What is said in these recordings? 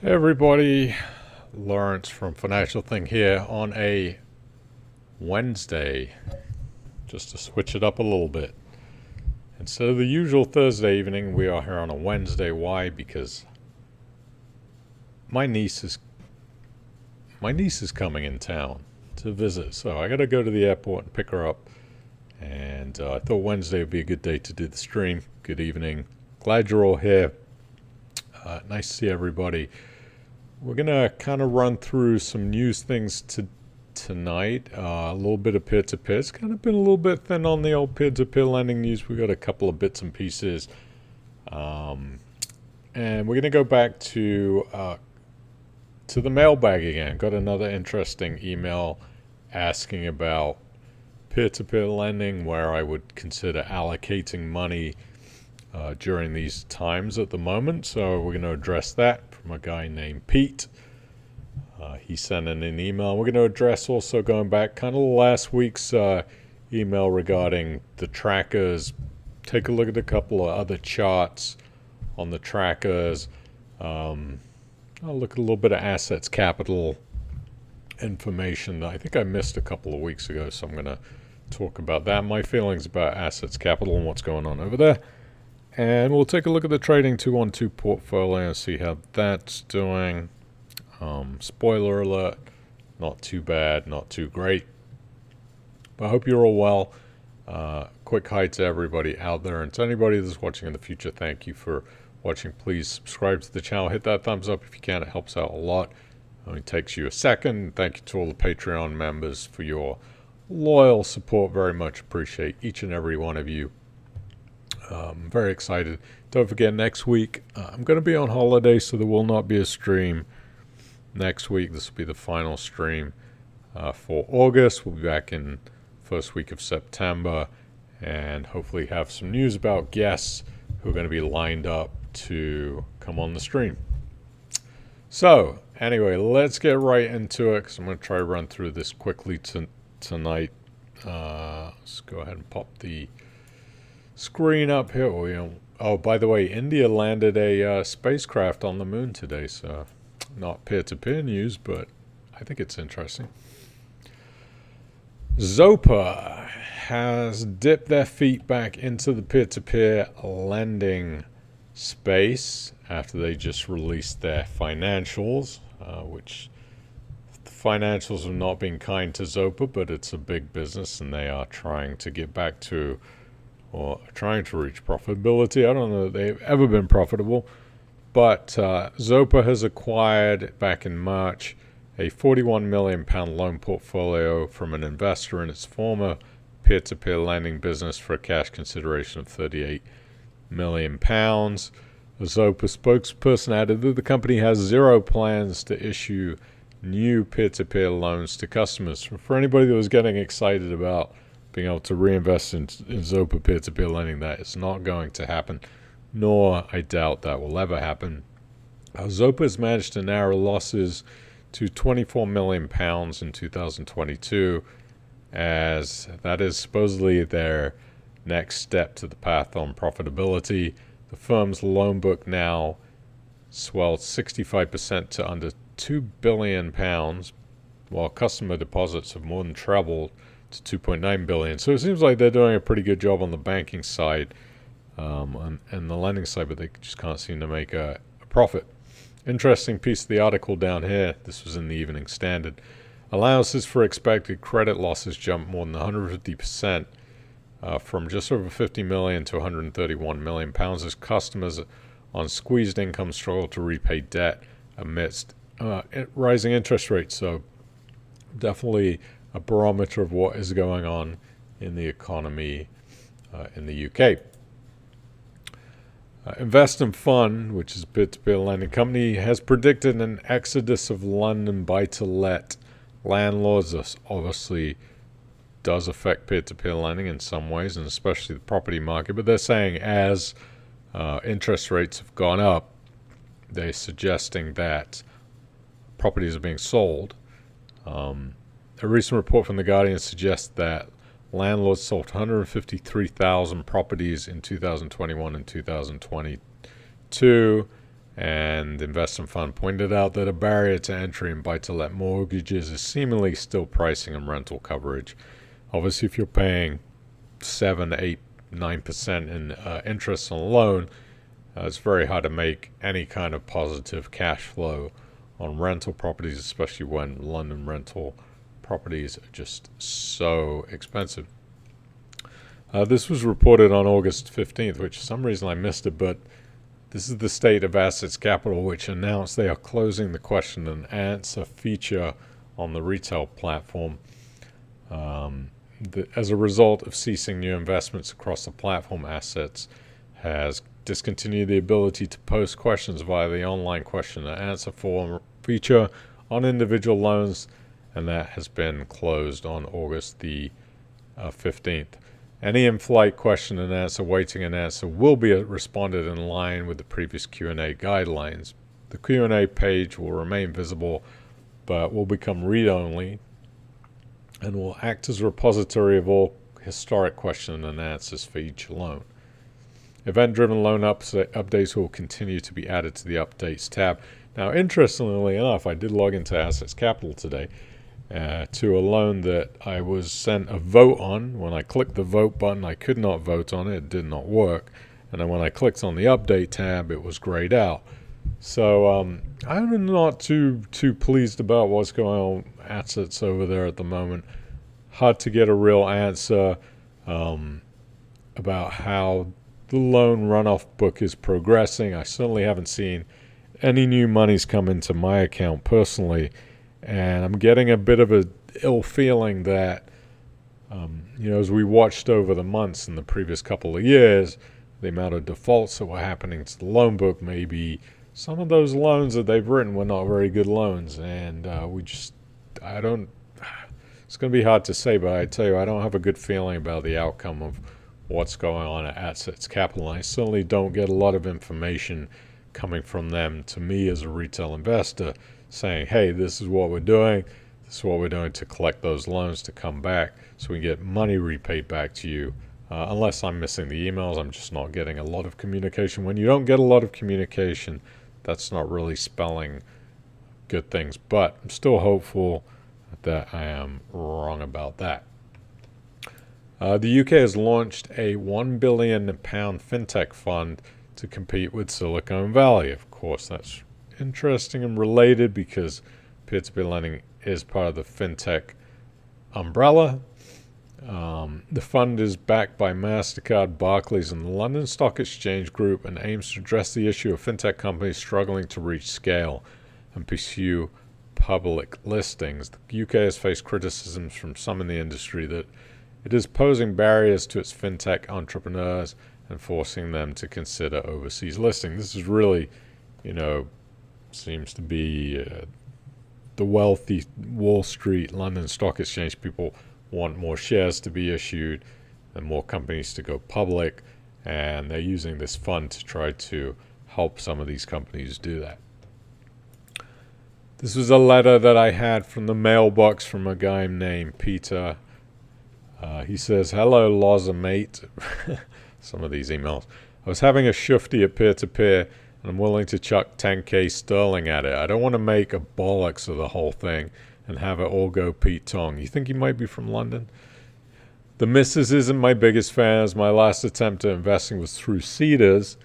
Hey everybody, Lawrence from Financial Thing here on a Wednesday, just to switch it up a little bit. Instead of the usual Thursday evening, we are here on a Wednesday. Why? Because my niece is coming in town to visit, so I gotta go to the airport and pick her up. And I thought Wednesday would be a good day to do the stream. Good evening. Glad you're all here. Nice to see everybody. We're going to kind of run through some news things tonight. A little bit of peer-to-peer. It's kind of been a little bit thin on the old peer-to-peer lending news. We got a couple of bits and pieces. And we're going to go back to the mailbag again. Got another interesting email asking about peer-to-peer lending, where I would consider allocating money during these times at the moment. So we're going to address that from a guy named Pete. He sent in an email. We're going to address also going back kind of last week's email regarding the trackers. Take a look at a couple of other charts on the trackers. I'll look at a little bit of assets capital information that I think I missed a couple of weeks ago. So I'm going to talk about that, my feelings about assets capital and what's going on over there. And we'll take a look at the trading 212 portfolio and see how that's doing. Spoiler alert, not too bad, not too great. But I hope you're all well. Quick hi to everybody out there, and to anybody that's watching in the future, thank you for watching. Please subscribe to the channel, hit that thumbs up if you can. It helps out a lot. It only takes you a second. Thank you to all the Patreon members for your loyal support. Very much appreciate each and every one of you. I'm very excited. Don't forget, next week I'm going to be on holiday, so there will not be a stream next week. This will be the final stream for August. We'll be back in first week of September, and hopefully have some news about guests who are going to be lined up to come on the stream. So anyway, let's get right into it, because I'm going to try to run through this quickly tonight. Let's go ahead and pop the screen up here. Oh, by the way, India landed a spacecraft on the moon today, so not peer-to-peer news, but I think it's interesting. Zopa has dipped their feet back into the peer-to-peer lending space after they just released their financials, which the financials have not been kind to Zopa, but it's a big business and they are trying to get back to, or trying to reach profitability. I don't know that they've ever been profitable, but Zopa has acquired back in March a £41 million loan portfolio from an investor in its former peer-to-peer lending business for a cash consideration of £38 million. A Zopa spokesperson added that the company has zero plans to issue new peer-to-peer loans to customers. For anybody that was getting excited about being able to reinvest in Zopa peer-to-peer lending, that is not going to happen, nor I doubt that will ever happen. Zopa has managed to narrow losses to £24 million in 2022, as that is supposedly their next step to the path on profitability. The firm's loan book now swelled 65% to under £2 billion, while customer deposits have more than trebled to 2.9 billion. So it seems like they're doing a pretty good job on the banking side and the lending side, but they just can't seem to make a profit. Interesting piece of the article down here. This was in the Evening Standard. Allowances for expected credit losses jumped more than 150%, from just over 50 million to 131 million pounds, as customers on squeezed income struggle to repay debt amidst rising interest rates. So definitely a barometer of what is going on in the economy in the UK. Investment Fund, which is a peer-to-peer lending company, has predicted an exodus of London buy-to-let landlords. This obviously does affect peer-to-peer lending in some ways, and especially the property market. But they're saying as interest rates have gone up, they're suggesting that properties are being sold. A recent report from The Guardian suggests that landlords sold 153,000 properties in 2021 and 2022, And the investment fund pointed out that a barrier to entry in buy-to-let mortgages is seemingly still pricing and rental coverage. Obviously, if you're paying 7, 8, 9% in interest on a loan, it's very hard to make any kind of positive cash flow on rental properties, especially when London rental properties are just so expensive. This was reported on August 15th, which for some reason I missed it, but this is the State of Assets Capital, which announced they are closing the question and answer feature on the retail platform. As a result of ceasing new investments across the platform, Assets has discontinued the ability to post questions via the online question and answer form feature on individual loans, and that has been closed on August the 15th. Any in-flight question and answer, waiting and answer will be responded in line with the previous Q&A guidelines. The Q&A page will remain visible, but will become read-only and will act as a repository of all historic questions and answers for each loan. Event-driven loan updates will continue to be added to the Updates tab. Now, interestingly enough, I did log into Assets Capital today to a loan that I was sent a vote on. When I clicked the vote button, I could not vote on it. It did not work. And then when I clicked on the Update tab, it was grayed out. So I'm not too pleased about what's going on with Assets over there at the moment. Hard to get a real answer about how the loan runoff book is progressing. I certainly haven't seen any new monies come into my account personally, and I'm getting a bit of a ill feeling that, as we watched over the months in the previous couple of years, the amount of defaults that were happening to the loan book, maybe some of those loans that they've written were not very good loans, and it's going to be hard to say, but I tell you, I don't have a good feeling about the outcome of what's going on at Assets Capital. I certainly don't get a lot of information coming from them to me as a retail investor saying, hey, this is what we're doing. This is what we're doing to collect those loans to come back so we get money repaid back to you. Unless I'm missing the emails, I'm just not getting a lot of communication. When you don't get a lot of communication, that's not really spelling good things. But I'm still hopeful that I am wrong about that. The UK has launched a £1 billion Fintech Fund to compete with Silicon Valley. Of course, that's interesting and related because P2P Lending is part of the Fintech umbrella. The fund is backed by MasterCard, Barclays, and the London Stock Exchange Group and aims to address the issue of fintech companies struggling to reach scale and pursue public listings. The UK has faced criticisms from some in the industry that it is posing barriers to its fintech entrepreneurs and forcing them to consider overseas listing. This is really, seems to be the wealthy Wall Street, London Stock Exchange people want more shares to be issued and more companies to go public, and they're using this fund to try to help some of these companies do that. This was a letter that I had from the mailbox from a guy named Peter. He says, hello, Loza mate. Some of these emails. I was having a shufty at peer-to-peer, and I'm willing to chuck 10k sterling at it. I don't want to make a bollocks of the whole thing and have it all go Pete Tong. You think he might be from London? The missus isn't my biggest fan, as my last attempt at investing was through Cedars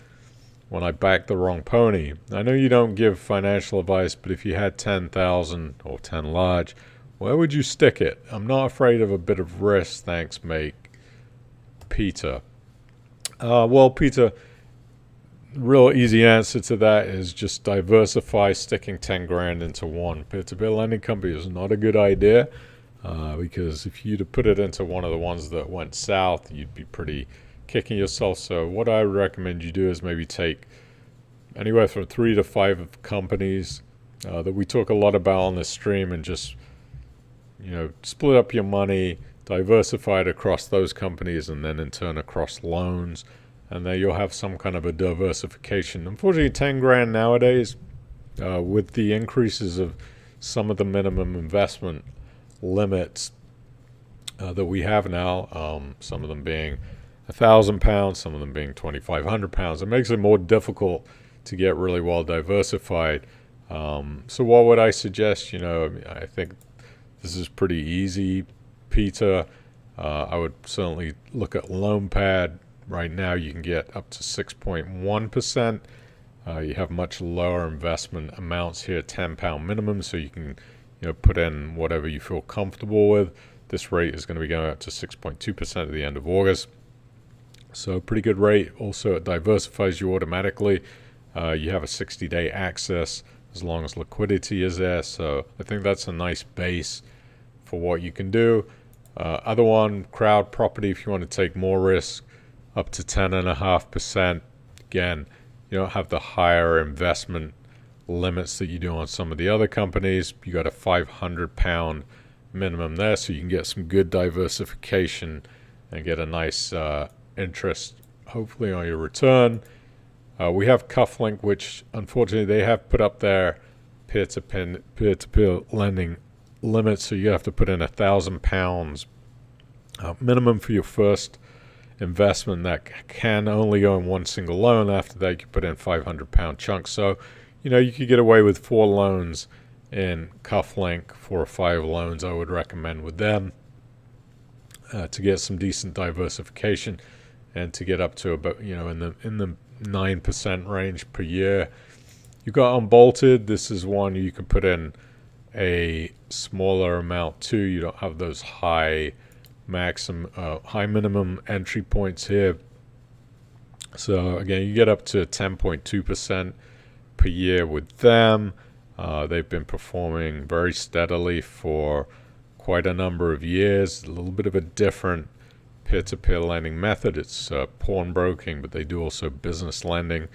when I backed the wrong pony. I know you don't give financial advice, but if you had 10,000 or 10 large, where would you stick it? I'm not afraid of a bit of risk, thanks, mate. Peter. Well, Peter, real easy answer to that is just diversify. Sticking 10 grand into one P2P lending company is not a good idea because if you'd have put it into one of the ones that went south, you'd be pretty kicking yourself. So what I would recommend you do is maybe take anywhere from 3 to 5 companies that we talk a lot about on this stream and just split up your money, diversify it across those companies, and then in turn across loans, and then you'll have some kind of a diversification. Unfortunately, 10 grand nowadays, with the increases of some of the minimum investment limits that we have now, some of them being £1,000, some of them being £2,500, it makes it more difficult to get really well diversified. So what would I suggest? I think this is pretty easy. Peter, I would certainly look at Lonepad. Right now you can get up to 6.1%. You have much lower investment amounts here, £10 minimum, so you can put in whatever you feel comfortable with. This rate is going to be going up to 6.2% at the end of August. So pretty good rate. Also, it diversifies you automatically. You have a 60-day access as long as liquidity is there. So I think that's a nice base for what you can do. Other one, crowd property, if you want to take more risk, up to 10.5%. Again, you don't have the higher investment limits that you do on some of the other companies. You got a £500 minimum there, so you can get some good diversification and get a nice interest, hopefully, on your return. We have Cufflink, which unfortunately they have put up their peer-to-peer lending limit, so you have to put in £1,000 minimum for your first investment. That can only go in one single loan. After that, you put in £500 chunks. So, you could get away with 4 loans in Cufflink, 4 or 5 loans I would recommend with them to get some decent diversification and to get up to about in the 9% range per year. You got Unbolted. This is one you can put in a smaller amount too. You don't have those high minimum entry points here. So again, you get up to 10.2% per year with them. They've been performing very steadily for quite a number of years. A little bit of a different peer-to-peer lending method. It's pawnbroking, but they do also business lending.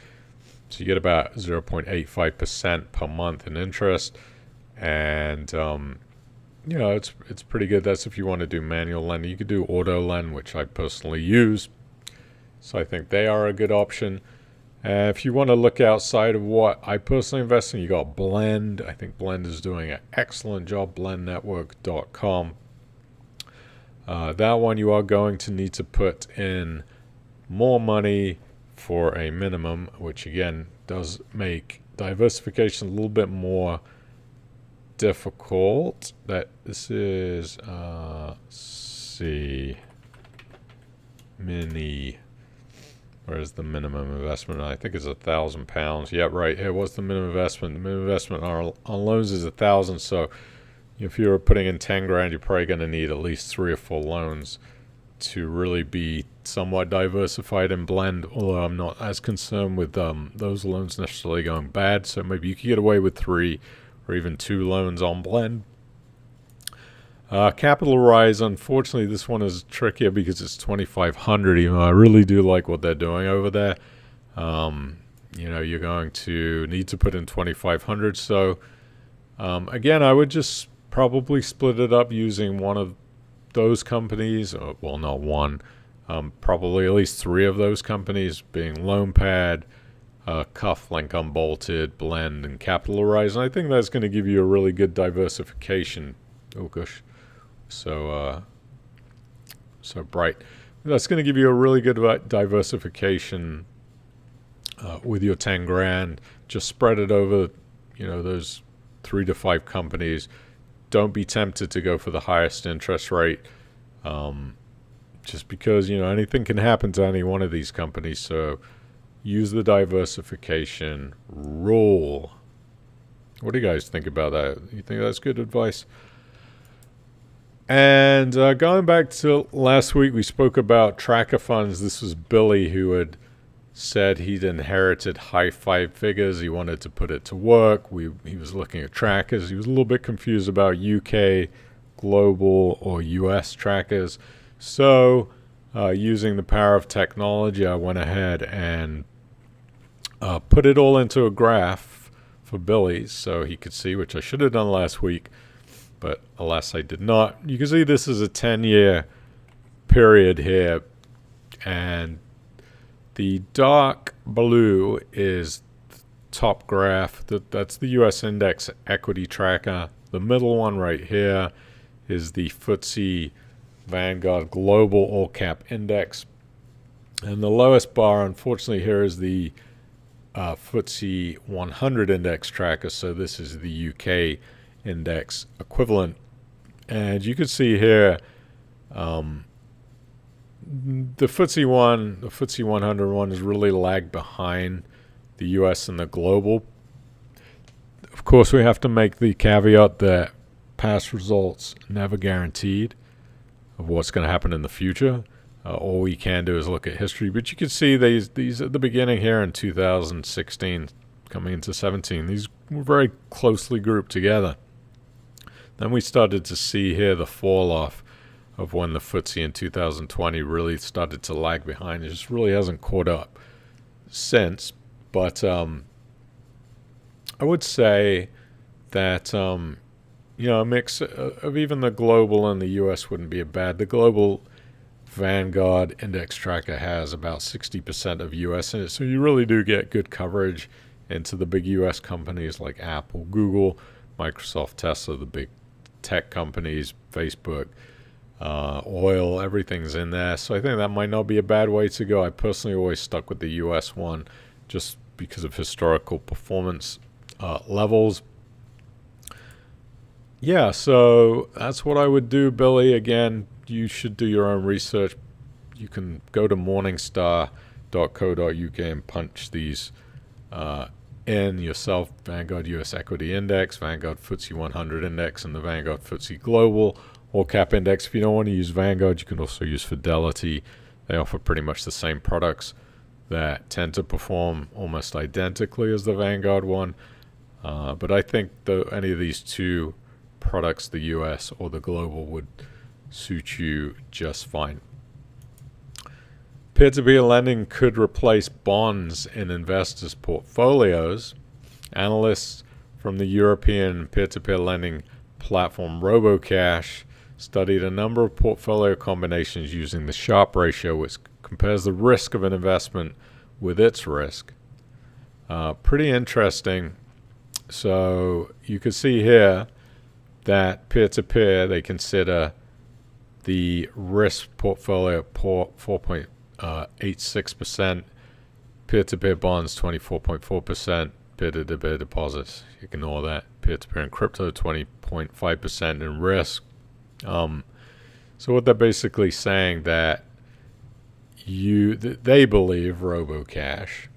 So you get about 0.85% per month in interest, and it's pretty good. That's if you want to do manual lending. You could do auto lend, which I personally use. So I think they are a good option. If you want to look outside of what I personally invest in, you got Blend. I think Blend is doing an excellent job. BlendNetwork.com. That one you are going to need to put in more money for a minimum, which again does make diversification a little bit more difficult. That this is mini. Where's the minimum investment? I think it's £1,000. Yeah, right. Here was the minimum investment. The minimum investment on loans is 1,000. So if you're putting in 10 grand, you're probably going to need at least 3 or 4 loans to really be somewhat diversified and Blend. Although I'm not as concerned with those loans necessarily going bad. So maybe you could get away with 3 or even 2 loans on Blend. Capital Rise, unfortunately, this one is trickier because it's 2,500. Even though I really do like what they're doing over there. You're going to need to put in 2,500. So again, I would just probably split it up using one of those companies. Well, not one. Probably at least 3 of those companies, being Lonepad, Cufflink, Unbolted, Blend, and Capital Rise. And I think that's going to give you a really good diversification. Oh gosh. So bright. That's going to give you a really good diversification with your 10 grand. Just spread it over, those 3 to 5 companies. Don't be tempted to go for the highest interest rate, just because anything can happen to any one of these companies. So use the diversification rule. What do you guys think about that? You think that's good advice? And going back to last week, we spoke about tracker funds. This was Billy who had said he'd inherited high 5 figures. He wanted to put it to work. He was looking at trackers. He was a little bit confused about UK, global, or US trackers. So using the power of technology, I went ahead and put it all into a graph for Billy so he could see, which I should have done last week. But alas, I did not. You can see this is a 10-year period here. And the dark blue is the top graph. That's the US Index Equity Tracker. The middle one right here is the FTSE Vanguard Global All Cap Index. And the lowest bar, unfortunately, here is the FTSE 100 index tracker. So this is the UK index equivalent. And you can see here, the FTSE 100 one is really lagged behind the US and the global. Of course, we have to make the caveat that past results never guaranteed of what's going to happen in the future. All we can do is look at history. But you can see these at the beginning here in 2016, coming into 17. These were very closely grouped together. Then we started to see here the fall off of when the FTSE in 2020 really started to lag behind. It just really hasn't caught up since. But I would say that a mix of even the global and the US wouldn't be bad. The global Vanguard index tracker has about 60% of US in it, so you really do get good coverage into the big US companies like Apple, Google, Microsoft, Tesla, the big tech companies, Facebook, oil, everything's in there. So I think that might not be a bad way to go. I personally always stuck with the US one just because of historical performance levels. Yeah, so that's what I would do, Billy. Again, you should do your own research. You can go to morningstar.co.uk and punch these in yourself. Vanguard US Equity Index, Vanguard FTSE 100 Index, and the Vanguard FTSE Global All Cap Index. If you don't want to use Vanguard, you can also use Fidelity. They offer pretty much the same products that tend to perform almost identically as the Vanguard one. But I think any of these two products, the US or the global, would suit you just fine. Peer-to-peer lending could replace bonds in investors' portfolios. Analysts from the European peer-to-peer lending platform RoboCash studied a number of portfolio combinations using the Sharpe ratio, which compares the risk of an investment with its risk. Pretty interesting. So you can see here that peer-to-peer, they consider the risk portfolio 4.86%, peer-to-peer bonds 24.4%, peer-to-peer deposits, ignore that, peer-to-peer and crypto 20.5% in risk. So what they're basically saying that they believe RoboCash,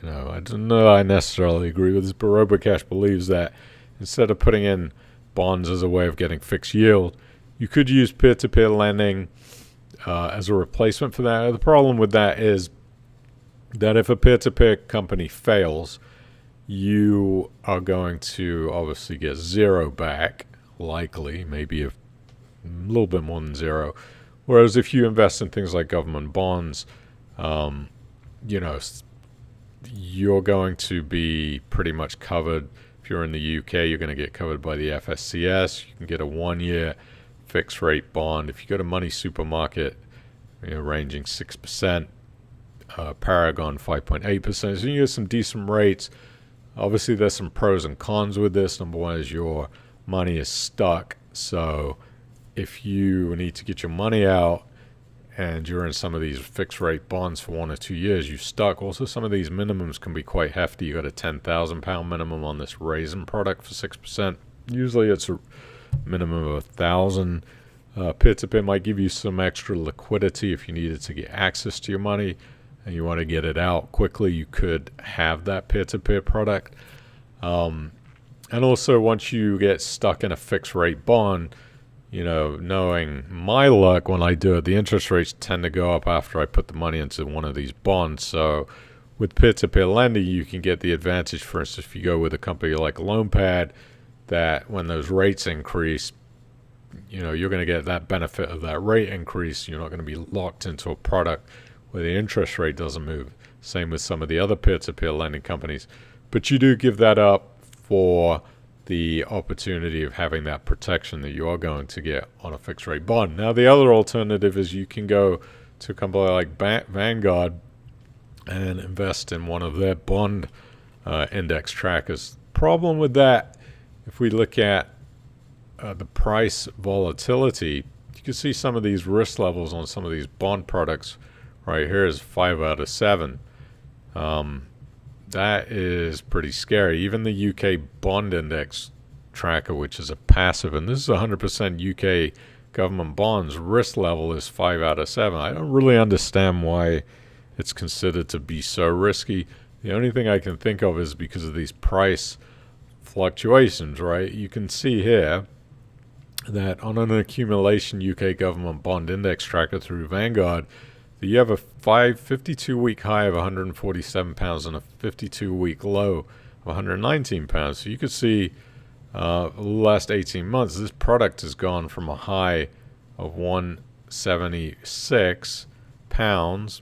I don't know I necessarily agree with this, but RoboCash believes that instead of putting in bonds as a way of getting fixed yield, you could use peer-to-peer lending as a replacement for that. The problem with that is that if a peer-to-peer company fails, you are going to obviously get zero back, likely, maybe a little bit more than zero. Whereas if you invest in things like government bonds, you're going to be pretty much covered. If you're in the UK, you're going to get covered by the FSCS. You can get a 1-year fixed rate bond. If you go to Money Supermarket, ranging 6%, Paragon 5.8%. So you get some decent rates. Obviously, there's some pros and cons with this. Number one is your money is stuck. So if you need to get your money out and you're in some of these fixed rate bonds for 1 or 2 years, you're stuck. Also, some of these minimums can be quite hefty. You got a £10,000 minimum on this Raisin product for 6%. Usually it's a minimum of $1,000. Peer-to-peer might give you some extra liquidity if you needed to get access to your money and you want to get it out quickly. You could have that peer-to-peer product. And also, once you get stuck in a fixed rate bond, knowing my luck, when I do it, the interest rates tend to go up after I put the money into one of these bonds. So with peer-to-peer lending, you can get the advantage, for instance, if you go with a company like Lonepad, that when those rates increase, you're going to get that benefit of that rate increase. You're not going to be locked into a product where the interest rate doesn't move. Same with some of the other peer-to-peer lending companies. But you do give that up for the opportunity of having that protection that you are going to get on a fixed rate bond. Now, the other alternative is you can go to a company like Vanguard and invest in one of their bond index trackers. Problem with that, if we look at the price volatility, you can see some of these risk levels on some of these bond products right here is 5 out of 7. that is pretty scary. Even the UK bond index tracker, which is a passive, and this is 100% UK government bonds, risk level is 5 out of 7. I don't really understand why it's considered to be so risky. The only thing I can think of is because of these price fluctuations, right? You can see here that on an accumulation UK government bond index tracker through Vanguard, that you have a 52-week high of £147 and a 52-week low of £119. So you could see the last 18 months, this product has gone from a high of £176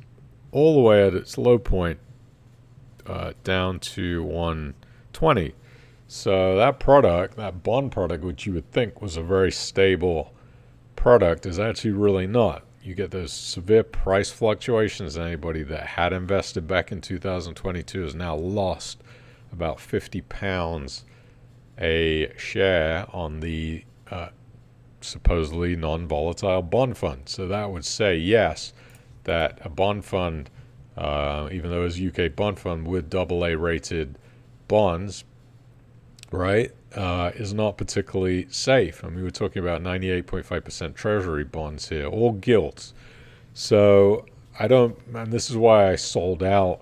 all the way at its low point down to 120. So that product, that bond product, which you would think was a very stable product, is actually really not. You get those severe price fluctuations, and anybody that had invested back in 2022 has now lost about £50 a share on the supposedly non-volatile bond fund. So that would say, yes, that a bond fund, even though it's a UK bond fund with AA rated bonds, right, is not particularly safe. I mean, we're talking about 98.5% treasury bonds here, all gilts. So and this is why I sold out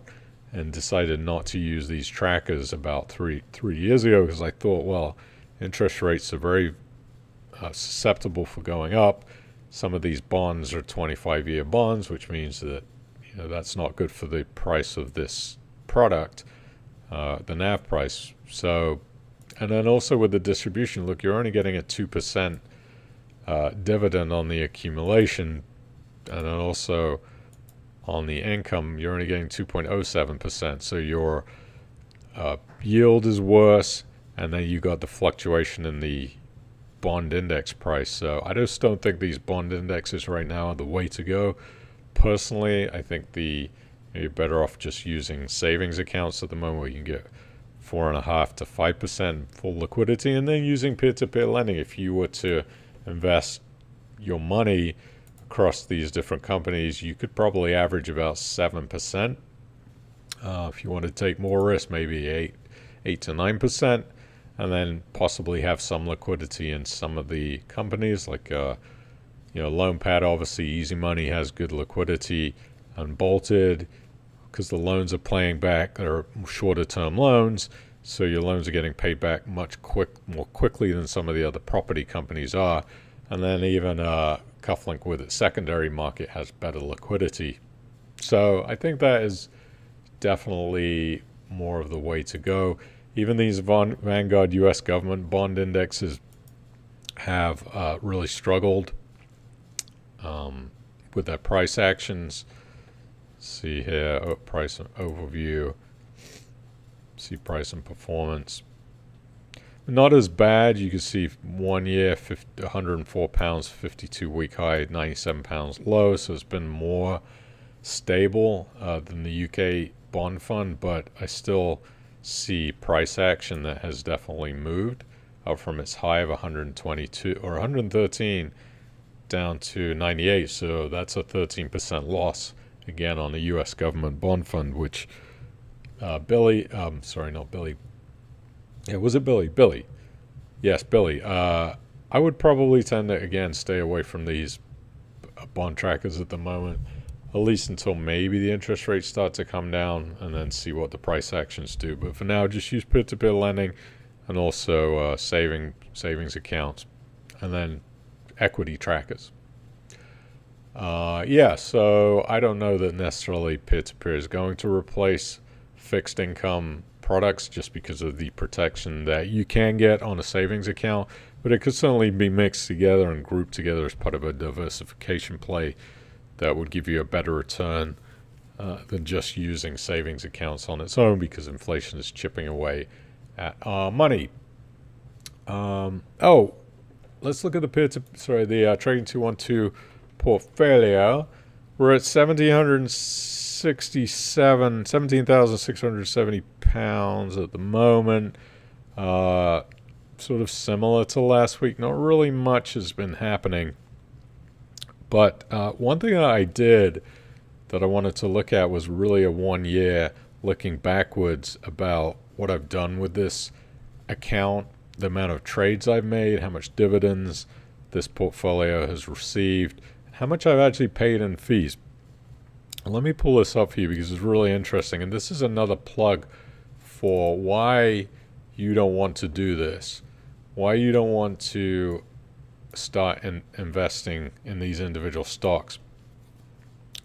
and decided not to use these trackers about three years ago, because I thought, well, interest rates are very susceptible for going up. Some of these bonds are 25-year bonds, which means that that's not good for the price of this product, the NAV price. So, and then also with the distribution, look, you're only getting a 2% dividend on the accumulation, and then also on the income, you're only getting 2.07%. So your yield is worse, and then you got the fluctuation in the bond index price. So I just don't think these bond indexes right now are the way to go. Personally, I think you're better off just using savings accounts at the moment, where you can get 4.5% to 5% full liquidity, and then using peer-to-peer lending. If you were to invest your money across these different companies, you could probably average about 7%. If you want to take more risk, maybe 8 to 9%, and then possibly have some liquidity in some of the companies like Lonepad. Obviously, Easy Money has good liquidity. Unbolted, because the loans are paying back, they're shorter term loans, so your loans are getting paid back more quickly than some of the other property companies are. And then even Cufflink with its secondary market has better liquidity. So I think that is definitely more of the way to go. Even these Vanguard US government bond indexes have really struggled with their price actions. See here, price overview. See price and performance. Not as bad. You can see 1 year, £104, 52-week high, £97 low. So it's been more stable than the UK bond fund, but I still see price action that has definitely moved up from its high of 122 or 113 down to 98. So that's a 13% loss again on the U.S. government bond fund, which Billy. Yeah, was it Billy? Billy. Yes, Billy. I would probably tend to, again, stay away from these bond trackers at the moment, at least until maybe the interest rates start to come down, and then see what the price actions do. But for now, just use peer-to-peer lending and also savings accounts, and then equity trackers. So I don't know that necessarily peer-to-peer is going to replace fixed income products, just because of the protection that you can get on a savings account, but it could certainly be mixed together and grouped together as part of a diversification play that would give you a better return than just using savings accounts on its own, because inflation is chipping away at our money. Let's look at the the Trading 212 portfolio. We're at £17,670 at the moment. Sort of similar to last week. Not really much has been happening. But one thing that I did that I wanted to look at was really a 1 year looking backwards about what I've done with this account, the amount of trades I've made, how much dividends this portfolio has received, how much I've actually paid in fees. Let me pull this up for you because it's really interesting. And this is another plug for why you don't want to do this, why you don't want to start investing in these individual stocks.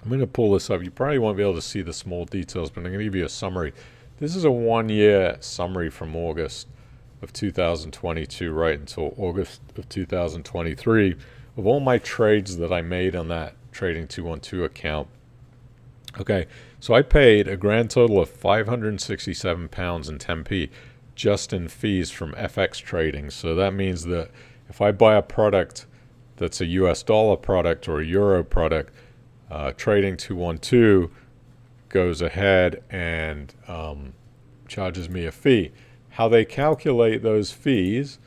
I'm going to pull this up. You probably won't be able to see the small details, but I'm going to give you a summary. This is a 1-year summary from August of 2022 right until August of 2023 of all my trades that I made on that Trading 212 account. Okay, so I paid a grand total of £567 and 10p just in fees from FX trading. So that means that if I buy a product that's a US dollar product or a euro product, Trading 212 goes ahead and charges me a fee. How they calculate those fees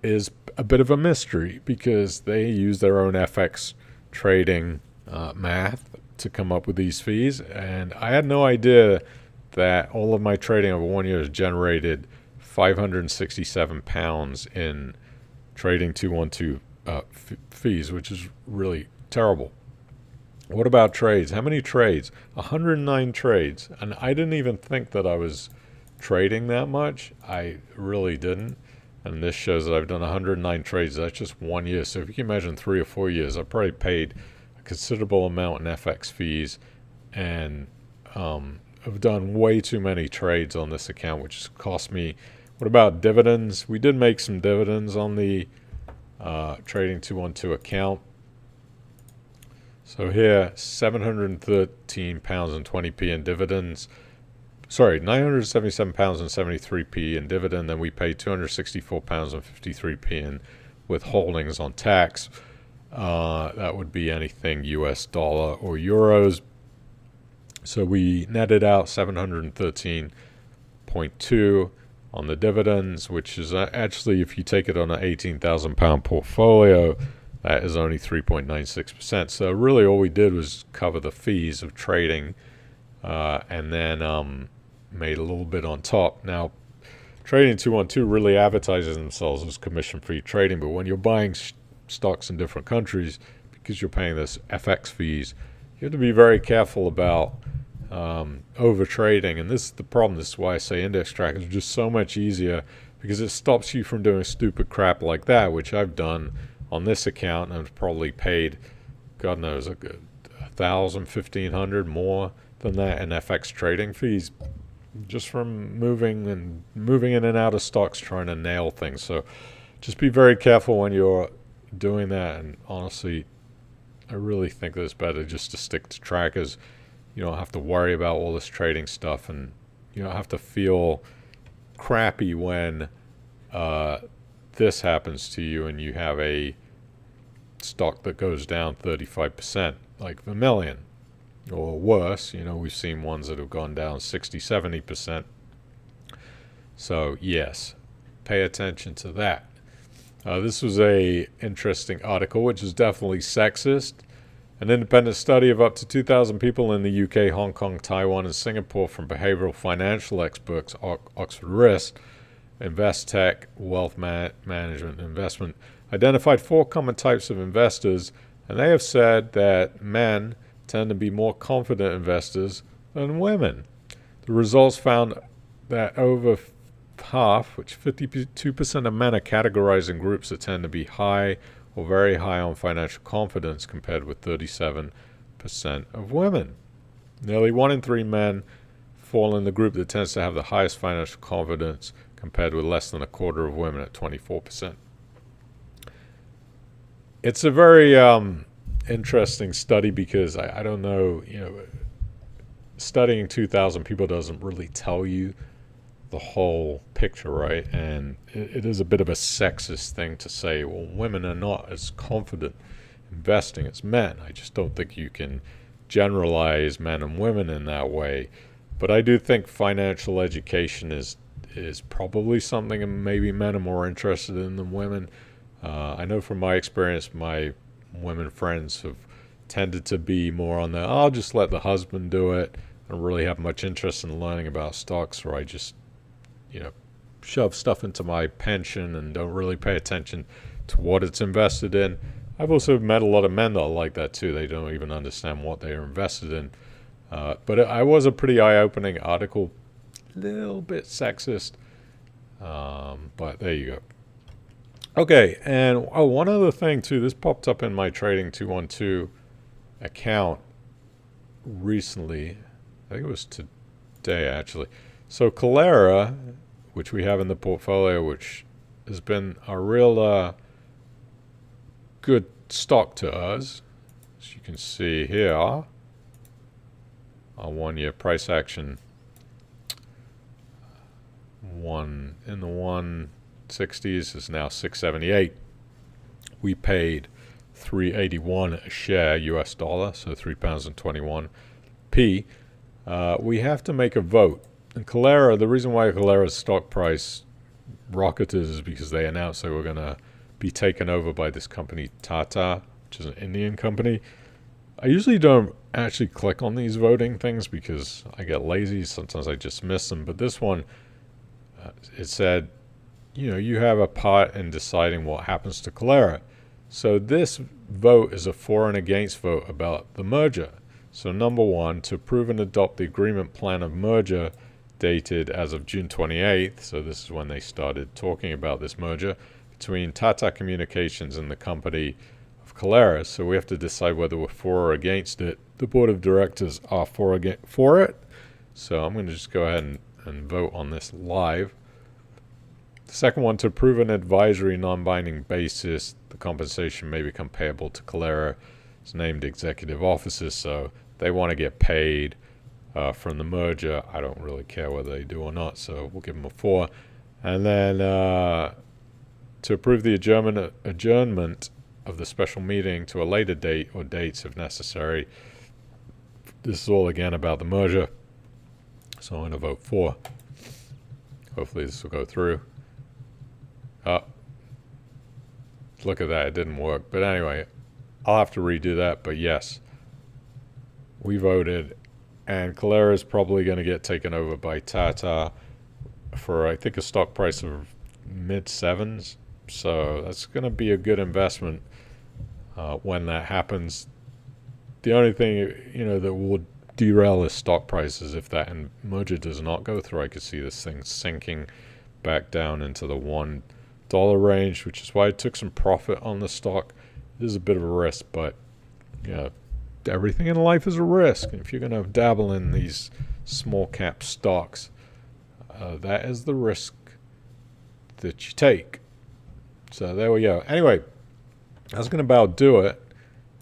is a bit of a mystery because they use their own FX trading math to come up with these fees. And I had no idea that all of my trading over 1 year has generated £567 in Trading 212 fees, which is really terrible. What about trades? How many trades? 109 trades. And I didn't even think that I was trading that much. I really didn't. And this shows that I've done 109 trades. That's just 1 year. So if you can imagine 3 or 4 years, I probably paid a considerable amount in FX fees, and I've done way too many trades on this account, which has cost me. What about dividends? We did make some dividends on the Trading 212 account. So here, £713 and 20p in dividends. Sorry, £977 and 73p in dividend. Then we paid £264 and 53p in withholdings on tax. That would be anything US dollar or euros. So we netted out 713.2 on the dividends, which is actually, if you take it on an £18,000 portfolio, that is only 3.96%. So really all we did was cover the fees of trading and then made a little bit on top. Now, Trading 212 really advertises themselves as commission-free trading, but when you're buying stocks in different countries, because you're paying this FX fees, you have to be very careful about over trading. And this is the problem. This is why I say index trackers are just so much easier, because it stops you from doing stupid crap like that, which I've done on this account, and I've probably paid, God knows, $1,000, $1,500 more than that in FX trading fees, just from moving in and out of stocks, trying to nail things. So just be very careful when you're doing that. And honestly, I really think that it's better just to stick to trackers. You don't have to worry about all this trading stuff, and you don't have to feel crappy when this happens to you and you have a stock that goes down 35%, like Vermilion, or worse. You know, we've seen ones that have gone down 60-70%. So yes, pay attention to that. This was a interesting article, which is definitely sexist. An independent study of up to 2,000 people in the UK, Hong Kong, Taiwan, and Singapore from behavioral financial experts, Oxford Risk, Investec, Wealth Management, Investment, identified 4 common types of investors, and they have said that men tend to be more confident investors than women. The results found that over half, which 52% of men, are categorized in groups that tend to be high or very high on financial confidence, compared with 37% of women. Nearly 1 in 3 men fall in the group that tends to have the highest financial confidence, compared with less than a quarter of women at 24%. It's a very interesting study, because I don't know, studying 2,000 people doesn't really tell you the whole picture, right? And it is a bit of a sexist thing to say, well, women are not as confident investing as men. I just don't think you can generalize men and women in that way. But I do think financial education is probably something maybe men are more interested in than women. I know from my experience, my women friends have tended to be more on the, I'll just let the husband do it. I don't really have much interest in learning about stocks, or I just, shove stuff into my pension and don't really pay attention to what it's invested in. I've also met a lot of men that are like that too. They don't even understand what they are invested in. But I was a pretty eye-opening article, a little bit sexist, but there you go. Okay, and one other thing too. This popped up in my Trading 212 account recently. I think it was today actually. So Calera, which we have in the portfolio, which has been a real good stock to us, as you can see here, our 1-year price action, in the 160s is now 678. We paid $3.81 a share US dollar, so £3.21. We have to make a vote. And Calera, the reason why Calera's stock price rocketed is because they announced they were going to be taken over by this company Tata, which is an Indian company. I usually don't actually click on these voting things because I get lazy. Sometimes I just miss them. But this one, it said, you have a part in deciding what happens to Calera. So this vote is a for and against vote about the merger. So number 1, to approve and adopt the agreement plan of merger dated as of June 28th. So this is when they started talking about this merger between Tata Communications and the company of Calera. So we have to decide whether we're for or against it. The board of directors are for it. So I'm going to just go ahead and vote on this live. The second one, to approve an advisory non-binding basis, the compensation may become payable to Calera's named executive officers. So they want to get paid from the merger. I don't really care whether they do or not, so we'll give them a 4. And then to approve the adjournment of the special meeting to a later date or dates if necessary. This is all again about the merger, so I'm going to vote for. Hopefully this will go through. Look at that, it didn't work. But anyway, I'll have to redo that. But yes, we voted, and Calera is probably going to get taken over by Tata for, I think, a stock price of mid-7s. So that's going to be a good investment when that happens. The only thing, that would derail the stock prices if that merger does not go through. I could see this thing sinking back down into the $1 range, which is why I took some profit on the stock. It is a bit of a risk, but everything in life is a risk. And if you're going to dabble in these small cap stocks, that is the risk that you take. So there we go. Anyway, that's going to about do it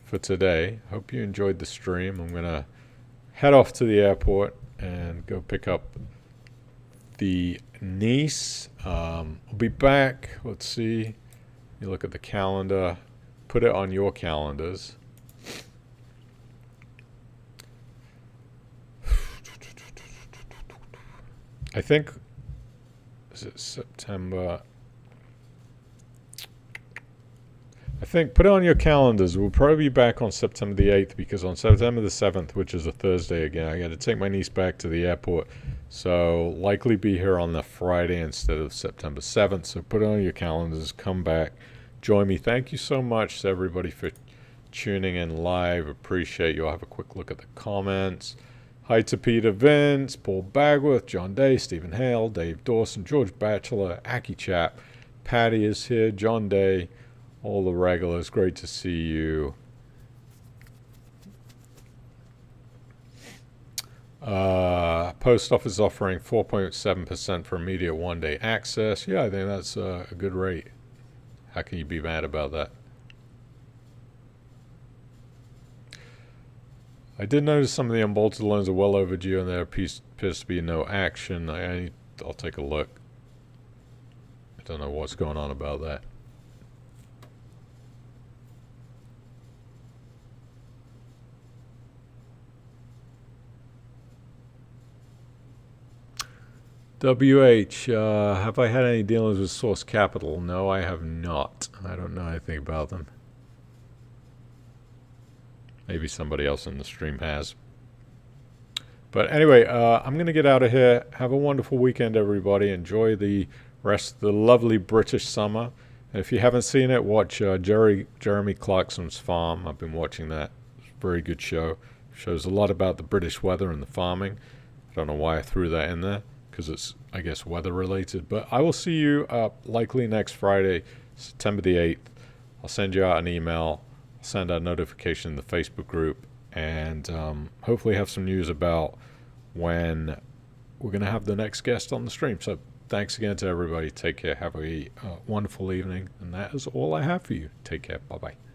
for today. Hope you enjoyed the stream. I'm going to head off to the airport and go pick up the niece. I'll be back. Let's see. You look at the calendar. Put it on your calendars. I think, is it September? I think, put it on your calendars. We'll probably be back on September the 8th because on September the 7th, which is a Thursday again, I got to take my niece back to the airport. So likely be here on the Friday instead of September 7th. So put it on your calendars. Come back. Join me. Thank you so much to everybody for tuning in live. Appreciate you. I'll have a quick look at the comments. Hi to Peter Vince, Paul Bagworth, John Day, Stephen Hale, Dave Dawson, George Batchelor, Aki Chap, Patty is here, John Day, all the regulars. Great to see you. Post office offering 4.7% for immediate one-day access. Yeah, I think that's a good rate. How can you be mad about that? I did notice some of the unbolted loans are well overdue and there appears to be no action. I'll take a look. I don't know what's going on about that. WH, have I had any dealings with Source Capital? No, I have not. I don't know anything about them. Maybe somebody else in the stream has. But anyway, I'm going to get out of here. Have a wonderful weekend, everybody. Enjoy the rest of the lovely British summer. And if you haven't seen it, watch Jeremy Clarkson's Farm. I've been watching that. It's a very good show. Shows a lot about the British weather and the farming. I don't know why I threw that in there, because it's, I guess, weather related. But I will see you likely next Friday, September the 8th. I'll send you out an email. I'll send out a notification in the Facebook group. And hopefully have some news about when we're going to have the next guest on the stream. So thanks again to everybody. Take care. Have a wonderful evening. And that is all I have for you. Take care. Bye-bye.